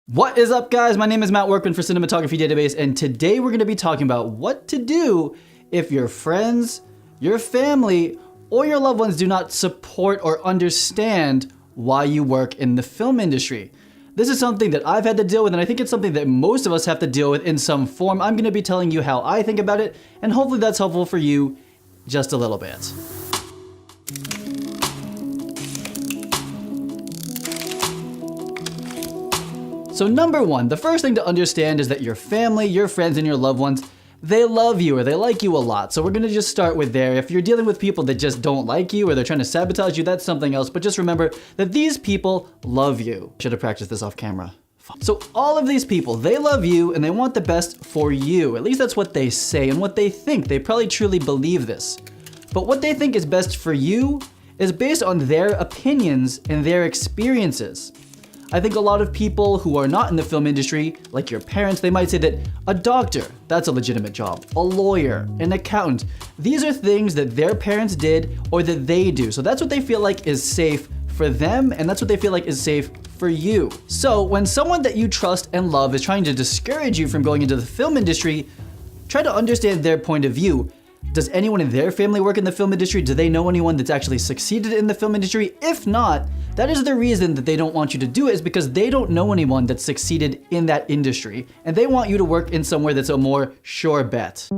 What is up, guys? My name is Matt Workman for Cinematography Database, and today we're going to be talking about what to do if your friends, your family, or your loved ones do not support or understand why you work in the film industry. This is something that I've had to deal with, and I think it's something that most of us have to deal with in some form. I'm going to be telling you how I think about it, and hopefully that's helpful for you just a little bit. So number one, the first thing to understand is that your family, your friends, and your loved ones, they love you or they like you a lot. So we're gonna just start with there. If you're dealing with people that just don't like you or they're trying to sabotage you, that's something else. But just remember that these people love you. Should have practiced this off camera. So all of these people, they love you and they want the best for you. At least that's what they say and what they think. They probably truly believe this. But what they think is best for you is based on their opinions and their experiences. I think a lot of people who are not in the film industry, like your parents, they might say that a doctor, that's a legitimate job. A lawyer, an accountant, these are things that their parents did or that they do. So that's what they feel like is safe for them, and that's what they feel like is safe for you. So when someone that you trust and love is trying to discourage you from going into the film industry, try to understand their point of view. Does anyone in their family work in the film industry? Do they know anyone that's actually succeeded in the film industry? If not, that is the reason that they don't want you to do it, is because they don't know anyone that's succeeded in that industry, and they want you to work in somewhere that's a more sure bet.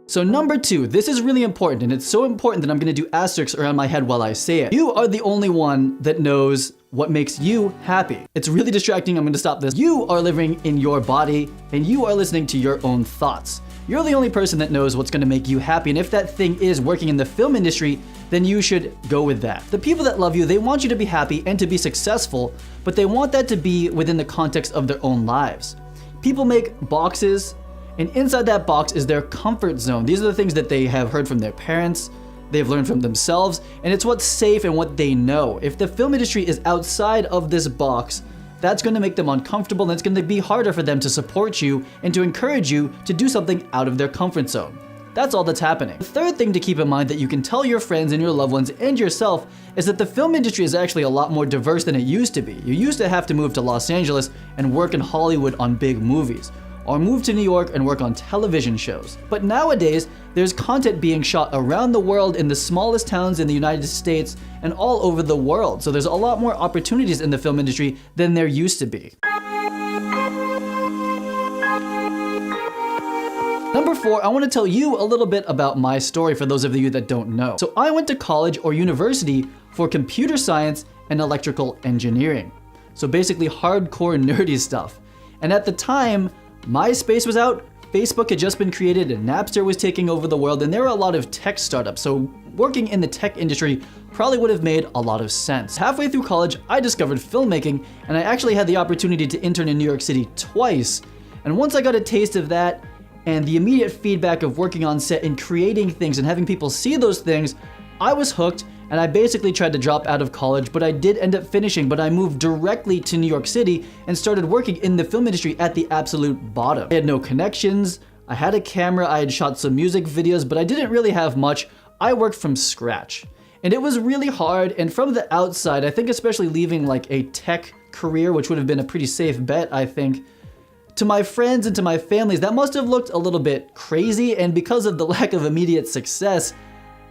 So number two, this is really important, and it's so important that I'm gonna do asterisks around my head while I say it. You are the only one that knows what makes you happy. It's really distracting, I'm gonna stop this. You are living in your body, and you are listening to your own thoughts. You're the only person that knows what's gonna make you happy, and if that thing is working in the film industry, then you should go with that. The people that love you, they want you to be happy and to be successful, but they want that to be within the context of their own lives. People make boxes, and inside that box is their comfort zone. These are the things that they have heard from their parents, they've learned from themselves, and it's what's safe and what they know. If the film industry is outside of this box, that's gonna make them uncomfortable, and it's gonna be harder for them to support you and to encourage you to do something out of their comfort zone. That's all that's happening. The third thing to keep in mind that you can tell your friends and your loved ones and yourself is that the film industry is actually a lot more diverse than it used to be. You used to have to move to Los Angeles and work in Hollywood on big movies, or move to New York and work on television shows. But nowadays, there's content being shot around the world in the smallest towns in the United States and all over the world. So there's a lot more opportunities in the film industry than there used to be. Number four, I want to tell you a little bit about my story for those of you that don't know. So I went to college or university for computer science and electrical engineering. So basically hardcore nerdy stuff. And at the time, MySpace was out, Facebook had just been created, and Napster was taking over the world, and there were a lot of tech startups, so working in the tech industry probably would have made a lot of sense. Halfway through college, I discovered filmmaking, and I actually had the opportunity to intern in New York City twice. And once I got a taste of that, and the immediate feedback of working on set and creating things and having people see those things, I was hooked, and I basically tried to drop out of college, but I did end up finishing. But I moved directly to New York City and started working in the film industry at the absolute bottom. I had no connections, I had a camera, I had shot some music videos, but I didn't really have much. I worked from scratch. And it was really hard, and from the outside, I think especially leaving like a tech career, which would have been a pretty safe bet, I think, to my friends and to my families, that must have looked a little bit crazy, and because of the lack of immediate success,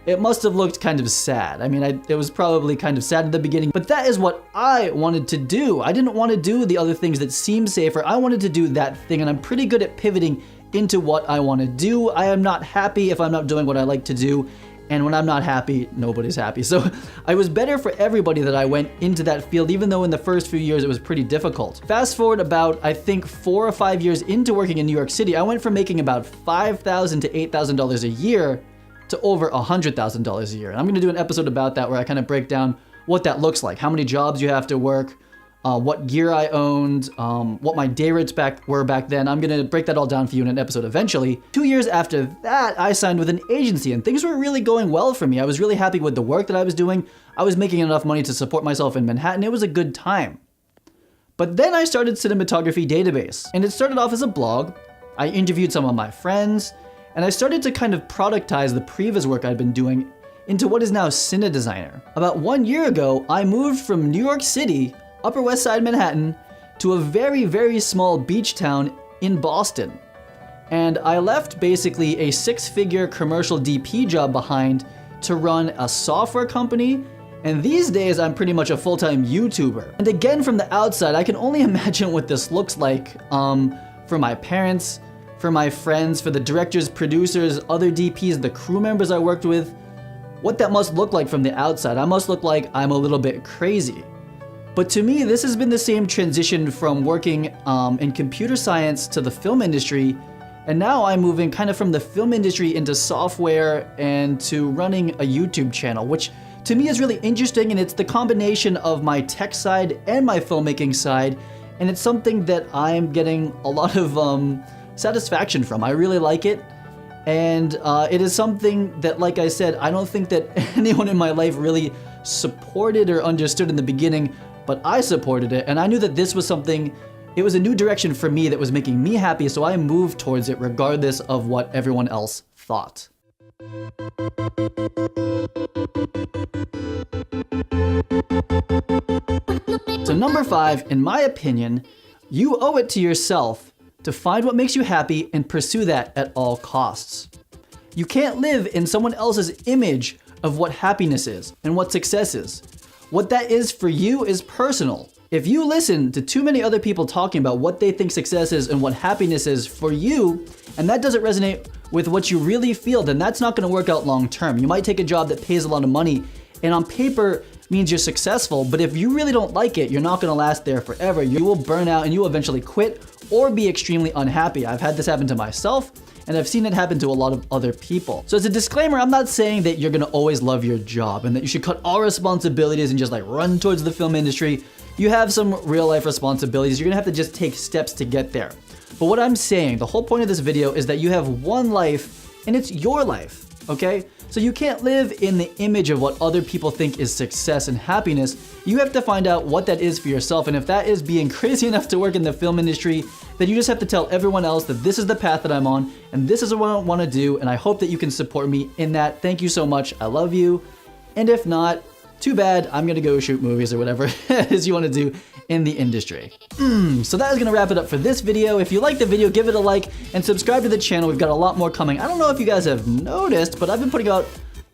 it must have looked kind of sad. I mean, it was probably kind of sad in the beginning, but that is what I wanted to do. I didn't want to do the other things that seemed safer. I wanted to do that thing, and I'm pretty good at pivoting into what I want to do. I am not happy if I'm not doing what I like to do, and when I'm not happy, nobody's happy. So it was better for everybody that I went into that field, even though in the first few years it was pretty difficult. Fast forward about, I think, 4 or 5 years into working in New York City, I went from making about $5,000 to $8,000 a year to over $100,000 a year. And I'm gonna do an episode about that where I kind of break down what that looks like, how many jobs you have to work, what gear I owned, what my day rates were back then. I'm gonna break that all down for you in an episode eventually. 2 years after that, I signed with an agency, and things were really going well for me. I was really happy with the work that I was doing. I was making enough money to support myself in Manhattan. It was a good time. But then I started Cinematography Database, and it started off as a blog. I interviewed some of my friends, and I started to kind of productize the previous work I'd been doing into what is now Cine Designer. About 1 year ago, I moved from New York City, Upper West Side Manhattan, to a very, very small beach town in Boston. And I left basically a 6-figure commercial DP job behind to run a software company, and these days I'm pretty much a full-time YouTuber. And again, from the outside, I can only imagine what this looks like for my parents, for my friends, for the directors, producers, other DPs, the crew members I worked with, what that must look like from the outside. I must look like I'm a little bit crazy. But to me, this has been the same transition from working in computer science to the film industry, and now I'm moving kind of from the film industry into software and to running a YouTube channel, which to me is really interesting, and it's the combination of my tech side and my filmmaking side, and it's something that I'm getting a lot of satisfaction from. I really like it, and it is something that, like I said, I don't think that anyone in my life really supported or understood in the beginning, but I supported it, and I knew that this was something, it was a new direction for me that was making me happy, so I moved towards it regardless of what everyone else thought. So number 5, in my opinion, you owe it to yourself to find what makes you happy and pursue that at all costs. You can't live in someone else's image of what happiness is and what success is. What that is for you is personal. If you listen to too many other people talking about what they think success is and what happiness is for you, and that doesn't resonate with what you really feel, then that's not going to work out long term. You might take a job that pays a lot of money and on paper means you're successful, but if you really don't like it, you're not going to last there forever. You will burn out and you will eventually quit or be extremely unhappy. I've had this happen to myself, and I've seen it happen to a lot of other people. So as a disclaimer, I'm not saying that you're gonna always love your job and that you should cut all responsibilities and just like run towards the film industry. You have some real life responsibilities. You're gonna have to just take steps to get there. But what I'm saying, the whole point of this video is that you have one life and it's your life, okay? So you can't live in the image of what other people think is success and happiness. You have to find out what that is for yourself, and if that is being crazy enough to work in the film industry, then you just have to tell everyone else that this is the path that I'm on, and this is what I want to do, and I hope that you can support me in that. Thank you so much, I love you, and if not, too bad, I'm gonna go shoot movies or whatever it is you want to do in the industry. So that is gonna wrap it up for this video. If you liked the video, give it a like and subscribe to the channel. We've got a lot more coming. I don't know if you guys have noticed, but I've been putting out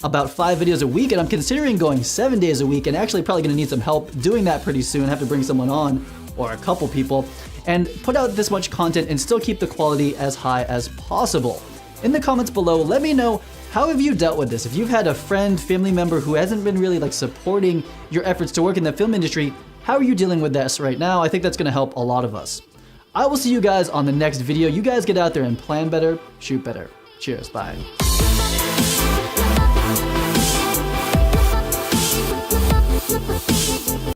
about 5 videos a week, and I'm considering going 7 days a week, and actually probably gonna need some help doing that pretty soon. I have to bring someone on, or a couple people, and put out this much content and still keep the quality as high as possible. In the comments below, let me know, how have you dealt with this? If you've had a friend, family member who hasn't been really like supporting your efforts to work in the film industry, how are you dealing with this right now? I think that's gonna help a lot of us. I will see you guys on the next video. You guys get out there and plan better, shoot better. Cheers, bye.